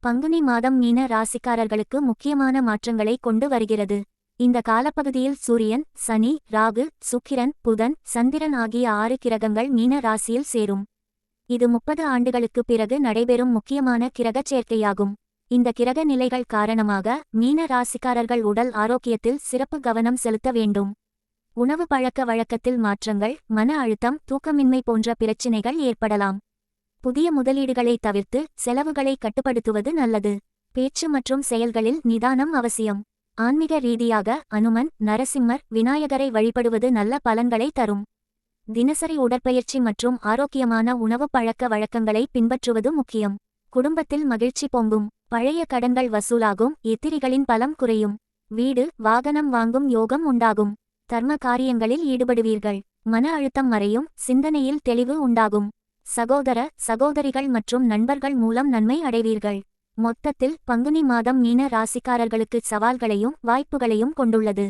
பங்குனி மாதம் மீன ராசிக்காரர்களுக்கு முக்கியமான மாற்றங்களை கொண்டு வருகிறது. இந்த காலப்பகுதியில் சூரியன், சனி, ராகு, சுக்கிரன், புதன், சந்திரன் ஆகிய 6 கிரகங்கள் மீன ராசியில் சேரும். இது 30 ஆண்டுகளுக்கு பிறகு நடைபெறும் முக்கியமான கிரகச் சேர்க்கையாகும். இந்த கிரக நிலைகள் காரணமாக மீன ராசிக்காரர்கள் உடல் ஆரோக்கியத்தில் சிறப்பு கவனம் செலுத்த வேண்டும். உணவு பழக்க வழக்கத்தில் மாற்றங்கள், மன அழுத்தம், தூக்கமின்மை போன்ற பிரச்சினைகள் ஏற்படலாம். புதிய முதலீடுகளை தவிர்த்து செலவுகளை கட்டுப்படுத்துவது நல்லது. பேச்சு மற்றும் செயல்களில் நிதானம் அவசியம். ஆன்மீக ரீதியாக அனுமன், நரசிம்மர், விநாயகரை வழிபடுவது நல்ல பலன்களை தரும். தினசரி உடற்பயிற்சி மற்றும் ஆரோக்கியமான உணவு பழக்க வழக்கங்களை பின்பற்றுவது முக்கியம். குடும்பத்தில் மகிழ்ச்சி பொங்கும். பழைய கடன்கள் வசூலாகும். எதிரிகளின் பலம் குறையும். வீடு, வாகனம் வாங்கும் யோகம் உண்டாகும். தர்ம காரியங்களில் ஈடுபடுவீர்கள். மன அழுத்தம் மறையும். சிந்தனையில் தெளிவு உண்டாகும். சகோதர சகோதரிகள் மற்றும் நண்பர்கள் மூலம் நன்மை அடைவீர்கள். மொத்தத்தில் பங்குனி மாதம் மீன ராசிக்காரர்களுக்கு சவால்களையும் வாய்ப்புகளையும் கொண்டுள்ளது.